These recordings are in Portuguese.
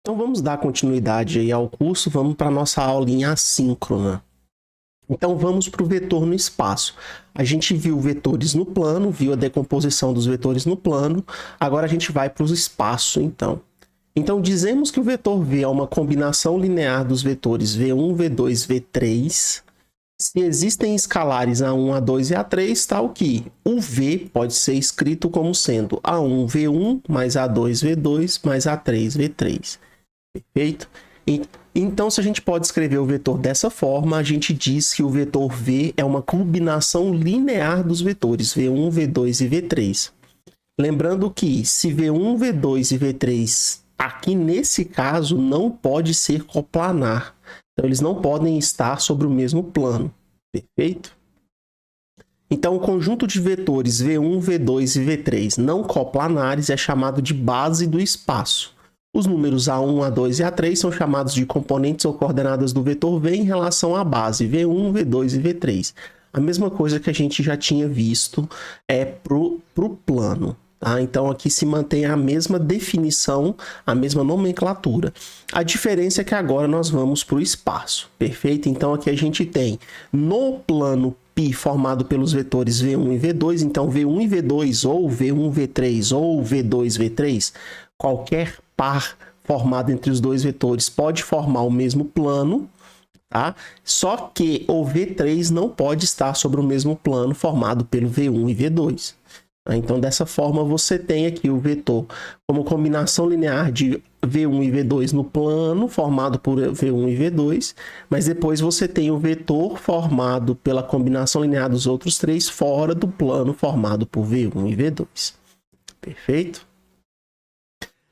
Então vamos dar continuidade aí ao curso, vamos para a nossa aulinha assíncrona. Então vamos para o vetor no espaço. A gente viu vetores no plano, viu a decomposição dos vetores no plano, agora a gente vai para o espaço então. Então dizemos que o vetor V é uma combinação linear dos vetores V1, V2, V3. Se existem escalares A1, A2 e A3, tal que o V pode ser escrito como sendo A1, V1, mais A2, V2, mais A3, V3. Perfeito? Então, se a gente pode escrever o vetor dessa forma, a gente diz que o vetor V é uma combinação linear dos vetores V1, V2 e V3. Lembrando que se V1, V2 e V3, aqui nesse caso, não pode ser coplanar. Então, eles não podem estar sobre o mesmo plano. Perfeito? Então, o conjunto de vetores V1, V2 e V3 não coplanares é chamado de base do espaço. Os números A1, A2 e A3 são chamados de componentes ou coordenadas do vetor V em relação à base V1, V2 e V3. A mesma coisa que a gente já tinha visto para o plano. Tá? Então aqui se mantém a mesma definição, a mesma nomenclatura. A diferença é que agora nós vamos para o espaço. Perfeito? Então aqui a gente tem no plano π formado pelos vetores V1 e V2, então V1 e V2 ou V1, V3 ou V2, V3, qualquer par formado entre os dois vetores pode formar o mesmo plano, tá? Só que o V3 não pode estar sobre o mesmo plano formado pelo V1 e V2. Então, dessa forma, você tem aqui o vetor como combinação linear de V1 e V2 no plano, formado por V1 e V2, mas depois você tem o vetor formado pela combinação linear dos outros três fora do plano, formado por V1 e V2. Perfeito?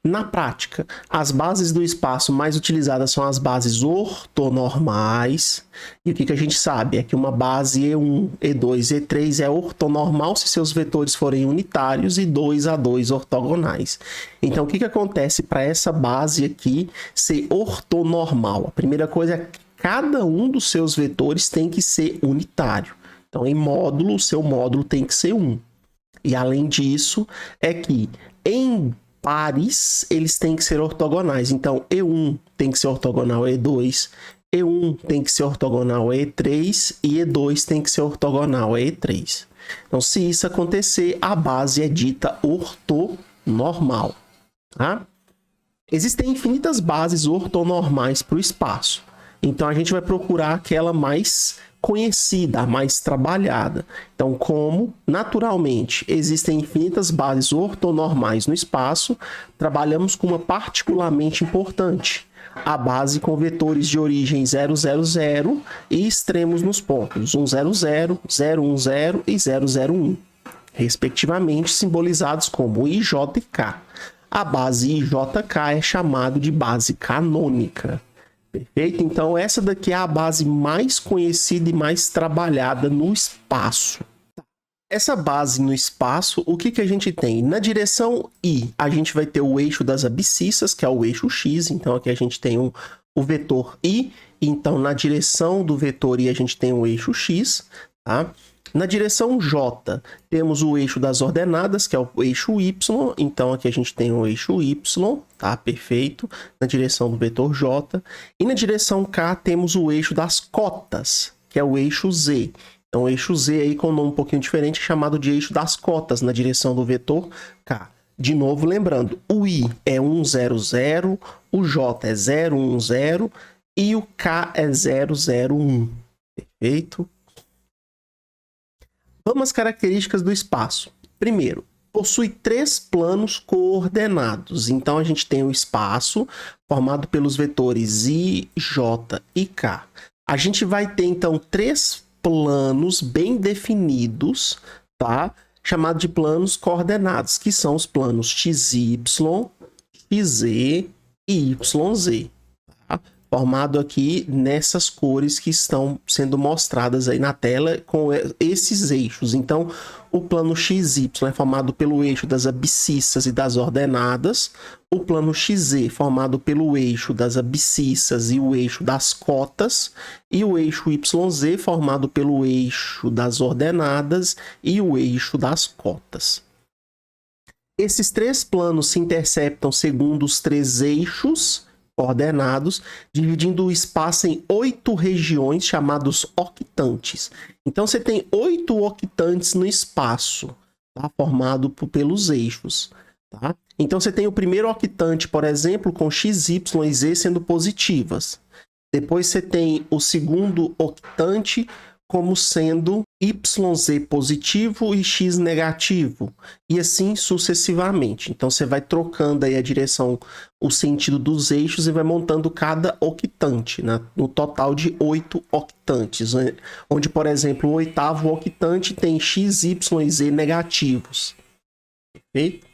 Na prática, as bases do espaço mais utilizadas são as bases ortonormais. E o que a gente sabe é que uma base E1, E2, E3 é ortonormal se seus vetores forem unitários e 2A2 ortogonais. Então, o que acontece para essa base aqui ser ortonormal? A primeira coisa é que cada um dos seus vetores tem que ser unitário. Então, em módulo, o seu módulo tem que ser 1. E além disso, é que em pares, eles têm que ser ortogonais. Então, E1 tem que ser ortogonal a E2, E1 tem que ser ortogonal a E3 e E2 tem que ser ortogonal a E3. Então, se isso acontecer, a base é dita ortonormal. Tá? Existem infinitas bases ortonormais para o espaço. Então, a gente vai procurar aquela mais conhecida, a mais trabalhada. Então, como naturalmente existem infinitas bases ortonormais no espaço, trabalhamos com uma particularmente importante, a base com vetores de origem 0, 0, 0 e extremos nos pontos 1, 0, 0, 0, 1, 0 e 0, 0, 1, respectivamente simbolizados como IJ e K. A base IJK é chamada de base canônica. Perfeito? Então, essa daqui é a base mais conhecida e mais trabalhada no espaço. Essa base no espaço, o que a gente tem? Na direção I, a gente vai ter o eixo das abscissas, que é o eixo X. Então, aqui a gente tem o vetor I. Então, na direção do vetor I, a gente tem o eixo X. Tá? Na direção J, temos o eixo das ordenadas, que é o eixo Y. Então, aqui a gente tem o eixo Y, tá? Perfeito. Na direção do vetor J. E na direção K, temos o eixo das cotas, que é o eixo Z. Então, o eixo Z aí, com um nome um pouquinho diferente, é chamado de eixo das cotas, na direção do vetor K. De novo, lembrando, o I é 1, 0, 0, o J é 0, 1, 0 e o K é 0, 0, 1. Perfeito? Vamos às características do espaço. Primeiro, possui 3 planos coordenados. Então, a gente tem o espaço formado pelos vetores I, J e K. A gente vai ter, então, 3 planos bem definidos, tá? Chamados de planos coordenados, que são os planos XY, XZ e YZ. Tá? Formado aqui nessas cores que estão sendo mostradas aí na tela com esses eixos. Então, o plano XY é formado pelo eixo das abscissas e das ordenadas. O plano XZ formado pelo eixo das abscissas e o eixo das cotas. E o eixo YZ formado pelo eixo das ordenadas e o eixo das cotas. Esses 3 planos se interceptam segundo os 3 eixos coordenados, dividindo o espaço em 8 regiões chamados octantes. Então você tem 8 octantes no espaço, tá? Formado pelos eixos. Tá? Então você tem o primeiro octante, por exemplo, com x, y e z sendo positivas. Depois você tem o segundo octante como sendo YZ positivo e X negativo, e assim sucessivamente. Então você vai trocando aí a direção, o sentido dos eixos e vai montando cada octante, né? No total de 8 octantes, onde, por exemplo, o oitavo octante tem X, Y e Z negativos. Perfeito?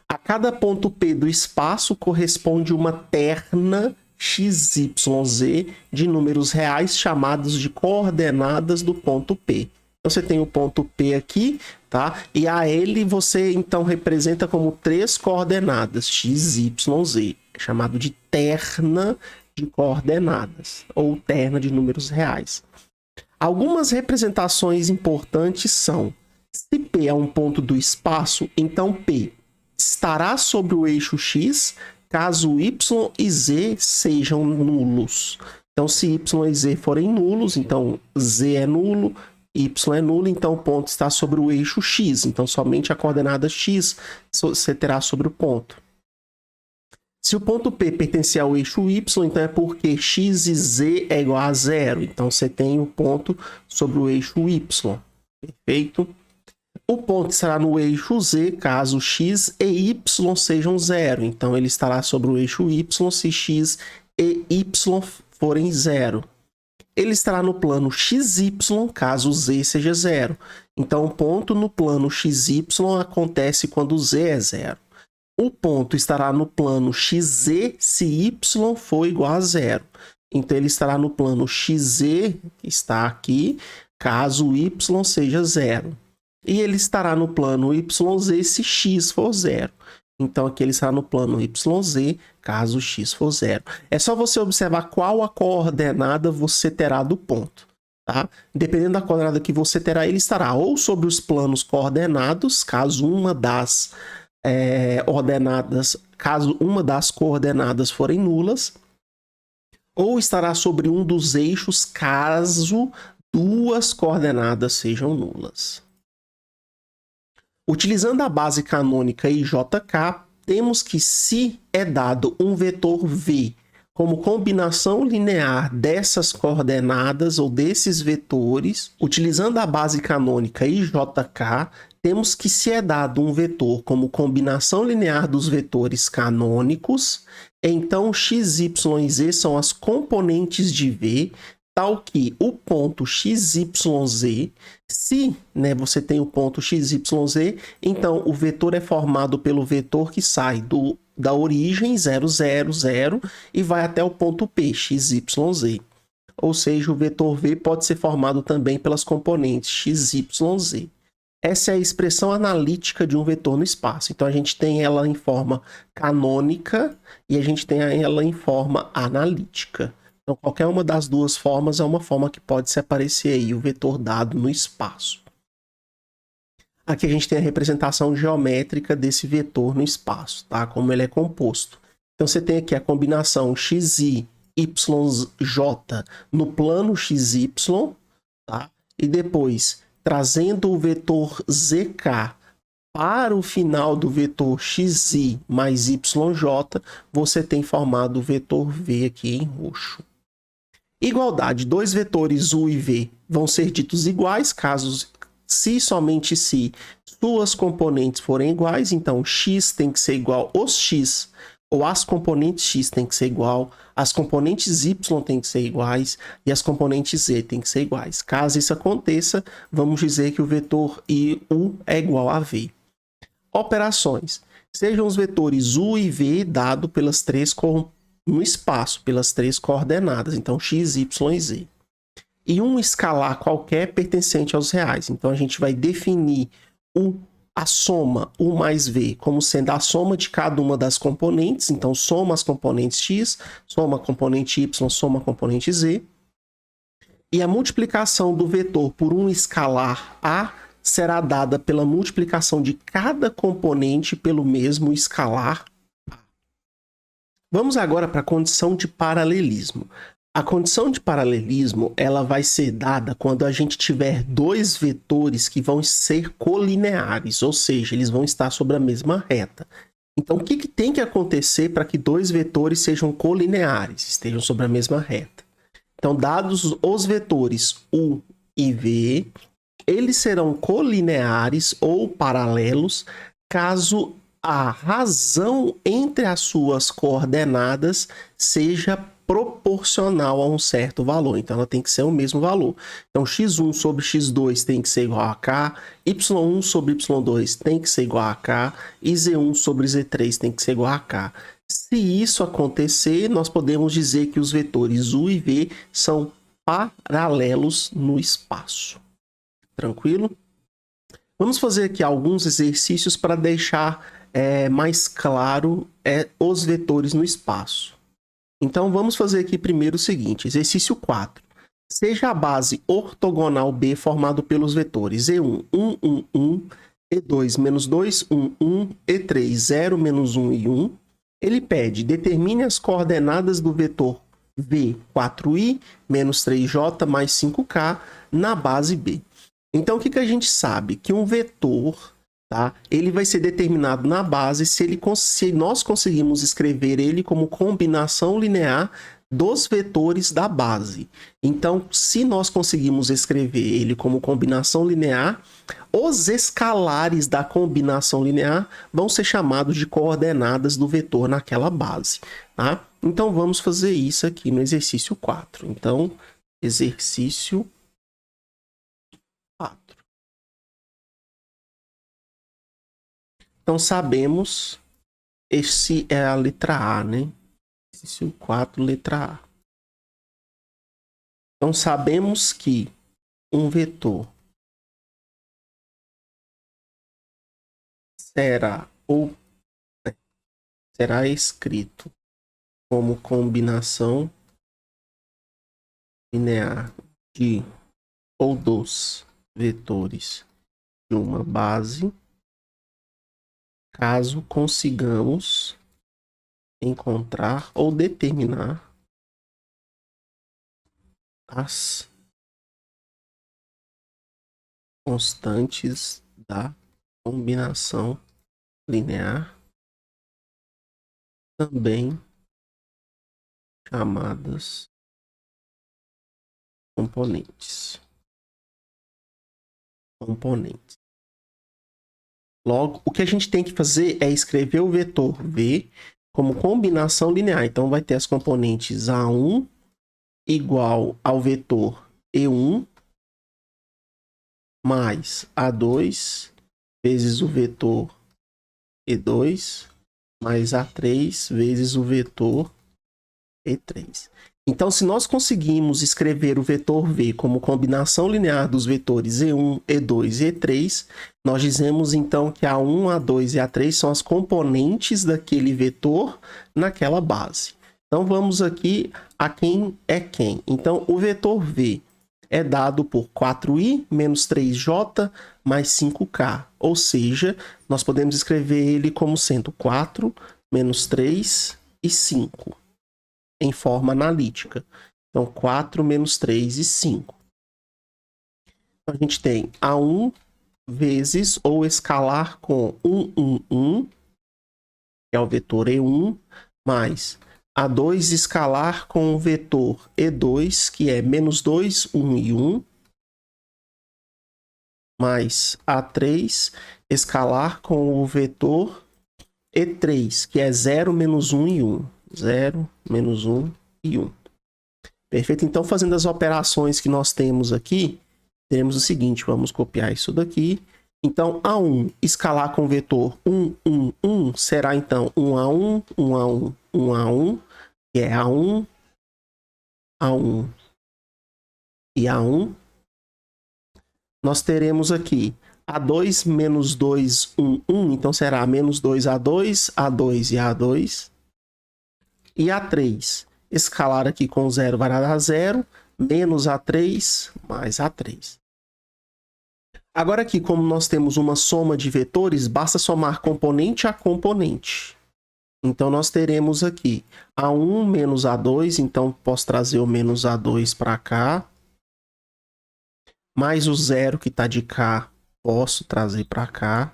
A cada ponto P do espaço corresponde uma terna XYZ de números reais chamados de coordenadas do ponto P. Então você tem o ponto P aqui, tá? E a ele você então representa como 3 coordenadas XYZ, chamado de terna de coordenadas ou terna de números reais. Algumas representações importantes são: se P é um ponto do espaço, então P estará sobre o eixo X caso y e z sejam nulos. Então, se y e z forem nulos, então z é nulo, y é nulo, então o ponto está sobre o eixo x. Então, somente a coordenada x você terá sobre o ponto. Se o ponto P pertencer ao eixo y, então é porque x e z é igual a 0. Então, você tem o ponto sobre o eixo y. Perfeito? O ponto estará no eixo z caso x e y sejam 0. Então, ele estará sobre o eixo y se x e y forem 0. Ele estará no plano xy caso z seja 0. Então, o ponto no plano xy acontece quando z é 0. O ponto estará no plano xz se y for igual a 0. Então, ele estará no plano xz, que está aqui, caso y seja 0. E ele estará no plano YZ se x for 0. Então, aqui ele estará no plano YZ, caso x for 0. É só você observar qual a coordenada você terá do ponto. Tá? Dependendo da coordenada que você terá, ele estará ou sobre os planos coordenados, caso uma das coordenadas forem nulas, ou estará sobre um dos eixos, caso 2 coordenadas sejam nulas. Utilizando a base canônica IJK, temos que se é dado um vetor V como combinação linear dessas coordenadas ou desses vetores, utilizando a base canônica IJK, temos que se é dado um vetor como combinação linear dos vetores canônicos, então x, y e z são as componentes de V, tal que o ponto XYZ, se você tem o ponto XYZ, então o vetor é formado pelo vetor que sai da origem 0, 0, 0 e vai até o ponto P, XYZ. Ou seja, o vetor V pode ser formado também pelas componentes XYZ. Essa é a expressão analítica de um vetor no espaço. Então a gente tem ela em forma canônica e a gente tem ela em forma analítica. Então, qualquer uma das duas formas é uma forma que pode se aparecer aí, o vetor dado no espaço. Aqui a gente tem a representação geométrica desse vetor no espaço, tá? Como ele é composto. Então, você tem aqui a combinação xy, yj no plano xy, tá? E depois, trazendo o vetor zk para o final do vetor xy mais yj, você tem formado o vetor v aqui em roxo. Igualdade, dois vetores u e v vão ser ditos iguais, se somente se suas componentes forem iguais, então x tem que ser igual aos x, ou as componentes x tem que ser igual, as componentes y tem que ser iguais, e as componentes z tem que ser iguais. Caso isso aconteça, vamos dizer que o vetor u é igual a v. Operações. Sejam os vetores u e v dados pelas no espaço, pelas 3 coordenadas, então x, y e z. E um escalar qualquer pertencente aos reais. Então a gente vai definir a soma u mais v como sendo a soma de cada uma das componentes. Então soma as componentes x, soma a componente y, soma a componente z. E a multiplicação do vetor por um escalar a será dada pela multiplicação de cada componente pelo mesmo escalar. Vamos agora para a condição de paralelismo. A condição de paralelismo, ela vai ser dada quando a gente tiver dois vetores que vão ser colineares, ou seja, eles vão estar sobre a mesma reta. Então, o que tem que acontecer para que dois vetores sejam colineares, estejam sobre a mesma reta? Então, dados os vetores U e V, eles serão colineares ou paralelos caso a razão entre as suas coordenadas seja proporcional a um certo valor. Então, ela tem que ser o mesmo valor. Então, x1 sobre x2 tem que ser igual a k, y1 sobre y2 tem que ser igual a k, e z1 sobre z3 tem que ser igual a k. Se isso acontecer, nós podemos dizer que os vetores u e v são paralelos no espaço. Tranquilo? Vamos fazer aqui alguns exercícios para deixar mais claro os vetores no espaço. Então, vamos fazer aqui primeiro o seguinte, exercício 4. Seja a base ortogonal B formado pelos vetores E1, 1, 1, 1, E2, menos 2, 1, 1, E3, 0, menos 1 e 1. Ele pede, determine as coordenadas do vetor V, 4i, menos 3j, mais 5k, na base B. Então, o que a gente sabe? Que um vetor, tá? Ele vai ser determinado na base se nós conseguimos escrever ele como combinação linear dos vetores da base. Então, se nós conseguimos escrever ele como combinação linear, os escalares da combinação linear vão ser chamados de coordenadas do vetor naquela base, tá? Então, vamos fazer isso aqui no exercício 4. Então, exercício 4. Então, sabemos, esse é a letra A, né? Exercício 4, letra A. Então, sabemos que um vetor será escrito como combinação linear de ou dos vetores de uma base, caso consigamos encontrar ou determinar as constantes da combinação linear, também chamadas componentes. Logo, o que a gente tem que fazer é escrever o vetor V como combinação linear. Então, vai ter as componentes A1 igual ao vetor E1 mais A2 vezes o vetor E2 mais A3 vezes o vetor E3. Então, se nós conseguimos escrever o vetor V como combinação linear dos vetores E1, E2 e E3, nós dizemos então que A1, A2 e A3 são as componentes daquele vetor naquela base. Então, vamos aqui a quem é quem. Então, o vetor V é dado por 4i menos 3j mais 5k. Ou seja, nós podemos escrever ele como sendo 4 menos 3 e 5. Em forma analítica. Então, 4 menos 3 e 5. Então, a gente tem A1 vezes ou escalar com 1, 1, 1, que é o vetor E1, mais A2 escalar com o vetor E2, que é menos 2, 1 e 1, mais A3 escalar com o vetor E3, que é 0, menos 1 e 1. 0, menos 1 e 1. Perfeito? Então, fazendo as operações que nós temos aqui, teremos o seguinte, vamos copiar isso daqui. Então, A1 escalar com o vetor 1, 1, 1, será então 1A1, 1A1, 1A1, que é A1, A1 e A1. Nós teremos aqui A2 menos 2, 1, 1, então será menos 2A2, A2 e A2. E A3, escalar aqui com 0 vai dar 0, menos A3 mais A3. Agora aqui, como nós temos uma soma de vetores, basta somar componente a componente. Então, nós teremos aqui A1 menos A2, então posso trazer o menos A2 para cá. Mais o zero que está de cá, posso trazer para cá.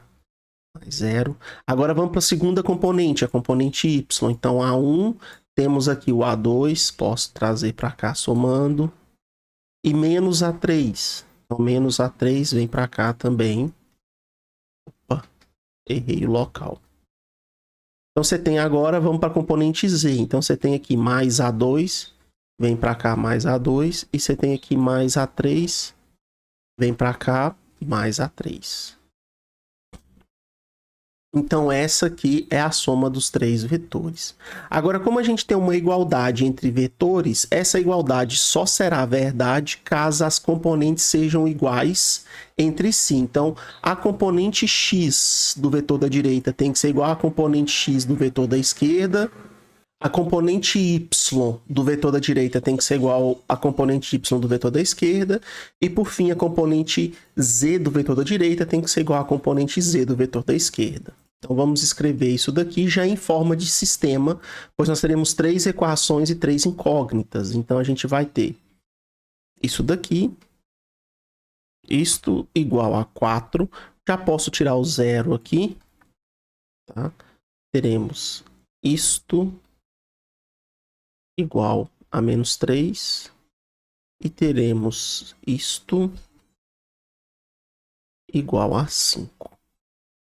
Mais zero. Agora vamos para a segunda componente, a componente Y. Então, A1, temos aqui o A2, posso trazer para cá somando. E menos A3. Então, menos A3 vem para cá também. Opa, errei o local. Então, você tem agora, vamos para a componente Z. Então, você tem aqui mais A2, vem para cá mais A2. E você tem aqui mais A3, vem para cá mais A3. Então, essa aqui é a soma dos três vetores. Agora, como a gente tem uma igualdade entre vetores, essa igualdade só será verdade caso as componentes sejam iguais entre si. Então, a componente x do vetor da direita tem que ser igual à componente x do vetor da esquerda. A componente y do vetor da direita tem que ser igual à componente y do vetor da esquerda. E, por fim, a componente z do vetor da direita tem que ser igual à componente z do vetor da esquerda. Então, vamos escrever isso daqui já em forma de sistema, pois nós teremos 3 equações e 3 incógnitas. Então, a gente vai ter isso daqui, isto igual a 4. Já posso tirar o zero aqui. Tá? Teremos isto igual a menos 3. E teremos isto igual a 5.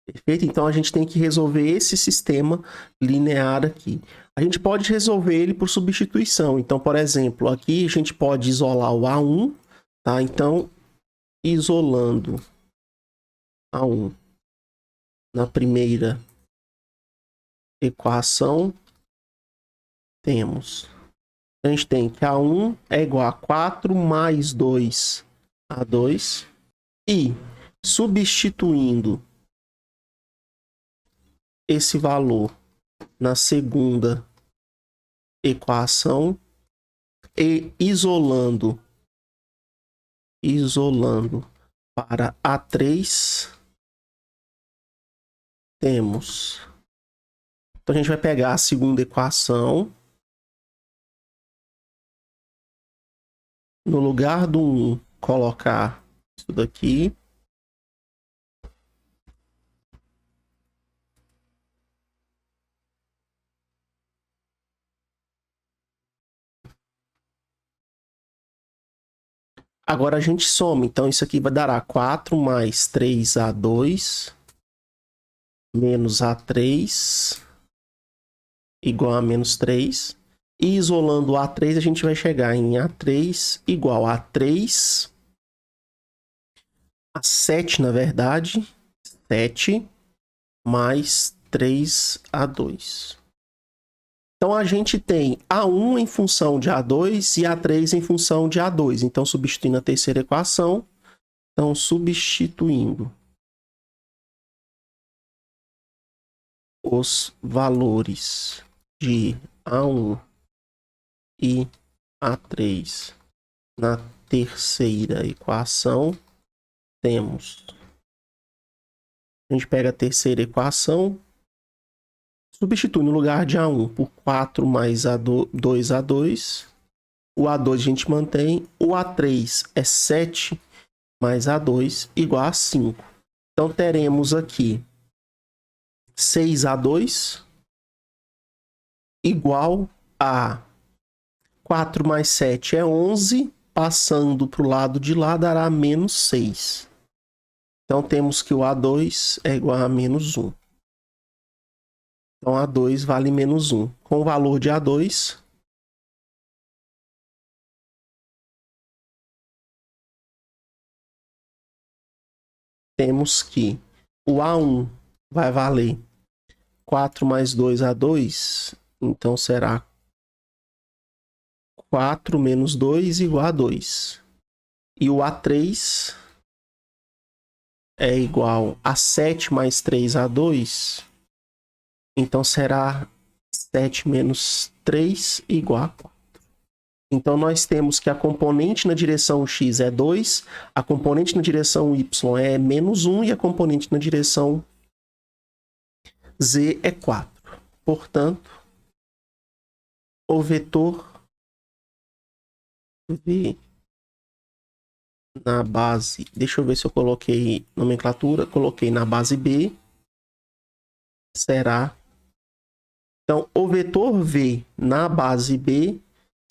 Perfeito? Então, a gente tem que resolver esse sistema linear aqui. A gente pode resolver ele por substituição. Então, por exemplo, aqui a gente pode isolar o A1. Tá? Então, isolando A1 na primeira equação, temos... A gente tem que A1 é igual a 4 mais 2 A2. E, substituindo esse valor na segunda equação e isolando para A3, temos... Então, a gente vai pegar a segunda equação. No lugar do 1, colocar isso daqui. Agora a gente soma. Então, isso aqui vai dar 4 mais 3A2 menos A3 igual a menos 3. E isolando o A3, a gente vai chegar em A3 igual a 3. A 7, na verdade. 7 mais 3A2. Então, a gente tem A1 em função de A2 e A3 em função de A2. Então, substituindo a terceira equação. Então, substituindo os valores de A1 e A3 na terceira equação, temos... A gente pega a terceira equação, substitui no lugar de A1 por 4 mais A2. O A2 a gente mantém. O A3 é 7 mais A2 igual a 5. Então, teremos aqui 6A2 igual a 4 mais 7 é 11. Passando para o lado de lá, dará menos 6. Então, temos que o A2 é igual a menos 1. Então, A2 vale menos 1. Com o valor de A2, temos que o A1 vai valer 4 mais 2A2. Então, será 4 menos 2 igual a 2. E o A3 é igual a 7 mais 3A2. Então, será 7 menos 3 igual a 4. Então, nós temos que a componente na direção x é 2, a componente na direção y é menos 1 e a componente na direção z é 4. Portanto, o vetor V na base, deixa eu ver se eu coloquei nomenclatura, coloquei na base B, será, então o vetor V na base B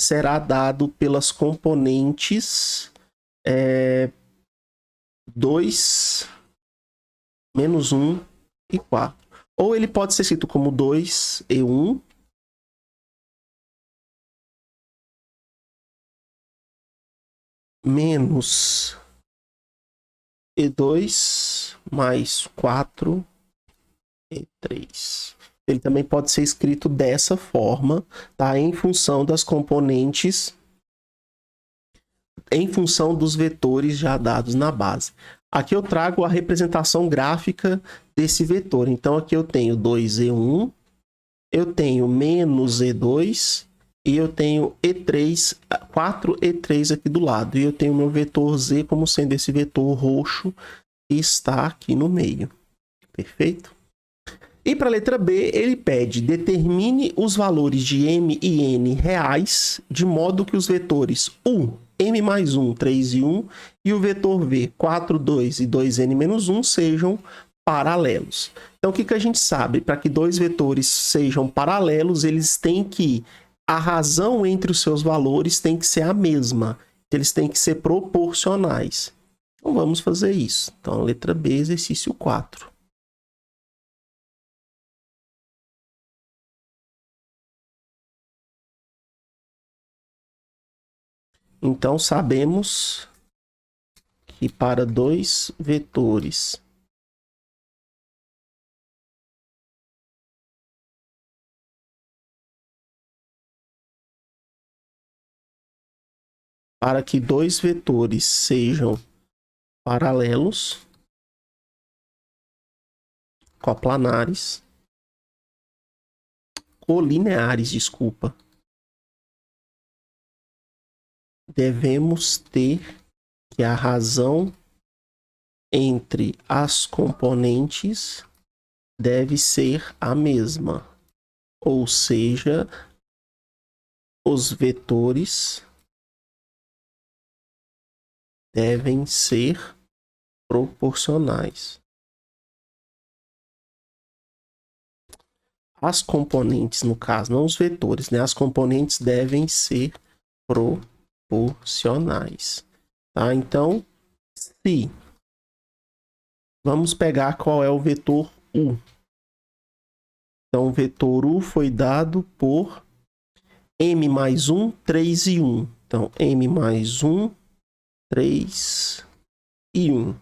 será dado pelas componentes 2, menos 1 e 4. Ou ele pode ser escrito como 2e1 menos e2 mais 4 e3. Ele também pode ser escrito dessa forma, tá? Em função das componentes, em função dos vetores já dados na base. Aqui eu trago a representação gráfica desse vetor. Então aqui eu tenho 2e1, eu tenho menos e2 e eu tenho e3, 4e3 aqui do lado. E eu tenho meu vetor z como sendo esse vetor roxo que está aqui no meio. Perfeito? E para a letra B, ele pede: determine os valores de m e n reais, de modo que os vetores U, m mais 1, 3 e 1, e o vetor V, 4, 2 e 2n menos 1, sejam paralelos. Então, o que a gente sabe? Para que dois vetores sejam paralelos, eles têm que, a razão entre os seus valores tem que ser a mesma. Eles têm que ser proporcionais. Então, vamos fazer isso. Então, letra B, exercício 4. Então, sabemos que para dois vetores sejam paralelos, coplanares, colineares, desculpa, devemos ter que a razão entre as componentes deve ser a mesma, ou seja, os vetores devem ser proporcionais. As componentes, no caso, não os vetores, né? As componentes devem ser proporcionais. Tá? Então, se vamos pegar qual é o vetor U. Então, o vetor U foi dado por m mais 1, 3 e 1. Então, m mais 1, 3 e 1.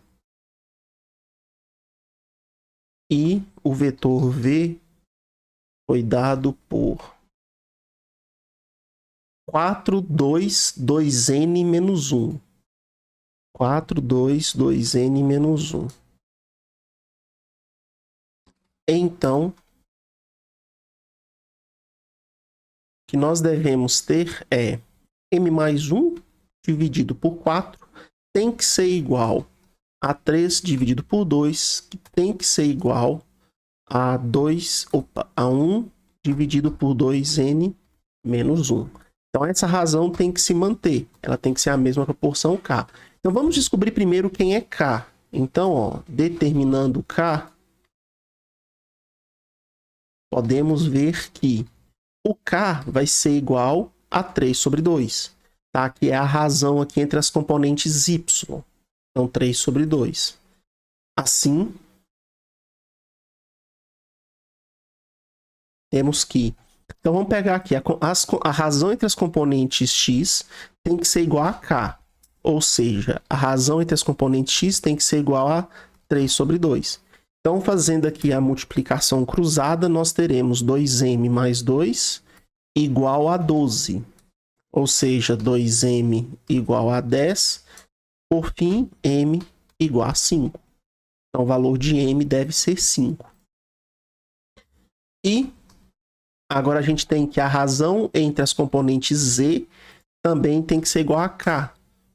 E o vetor V foi dado por 4, 2, 2n menos 1. 4, 2, 2n menos 1. Então, o que nós devemos ter é m mais 1 dividido por 4 tem que ser igual a 3 dividido por 2, que tem que ser igual a 1 dividido por 2n menos 1. Então, essa razão tem que se manter. Ela tem que ser a mesma proporção K. Então, vamos descobrir primeiro quem é K. Então, ó, determinando K, podemos ver que o K vai ser igual a 3 sobre 2. Tá? Que é a razão aqui entre as componentes Y. Então, 3 sobre 2. Assim, temos que... Então, vamos pegar aqui. A razão entre as componentes X tem que ser igual a K. Ou seja, a razão entre as componentes X tem que ser igual a 3 sobre 2. Então, fazendo aqui a multiplicação cruzada, nós teremos 2m mais 2 igual a 12. Ou seja, 2m igual a 10. Por fim, m igual a 5. Então, o valor de m deve ser 5. E agora a gente tem que a razão entre as componentes z também tem que ser igual a k.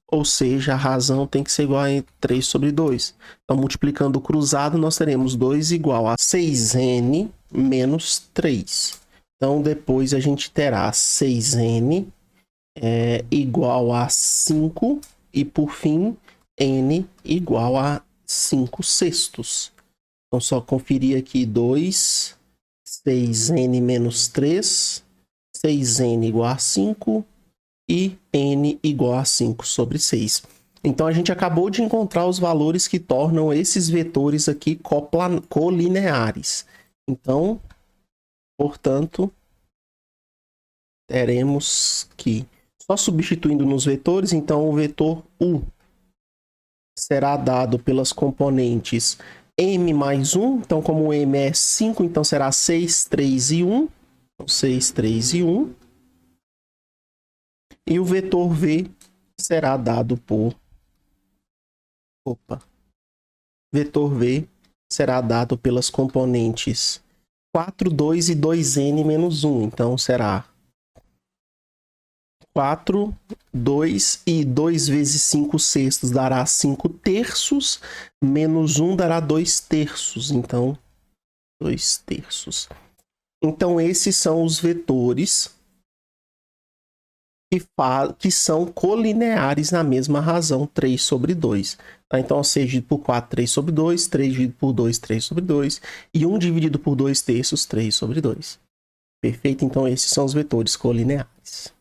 Ou seja, a razão tem que ser igual a 3 sobre 2. Então, multiplicando o cruzado, nós teremos 2 igual a 6n menos 3. Então, depois a gente terá 6n igual a 5 e, por fim, n igual a 5 sextos. Então, só conferir aqui 2, 6n menos 3, 6n igual a 5 e n igual a 5 sobre 6. Então, a gente acabou de encontrar os valores que tornam esses vetores aqui colineares. Então, portanto, teremos que, só substituindo nos vetores, então o vetor U será dado pelas componentes m mais 1. Então, como m é 5, então será 6, 3 e 1. Então, 6, 3 e 1. E o vetor V será dado por... Vetor V será dado pelas componentes 4, 2 e 2n menos 1. Então, será 4, 2 e 2 vezes 5 sextos dará 5 terços, menos 1 dará 2 terços. Então, 2 terços. Então, esses são os vetores que são colineares na mesma razão, 3 sobre 2. Tá? Então, 6 dividido por 4, 3 sobre 2. 3 dividido por 2, 3 sobre 2. E 1 dividido por 2 terços, 3 sobre 2. Perfeito? Então, esses são os vetores colineares.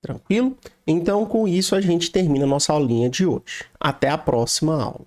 Tranquilo? Então, com isso, a gente termina a nossa aulinha de hoje. Até a próxima aula.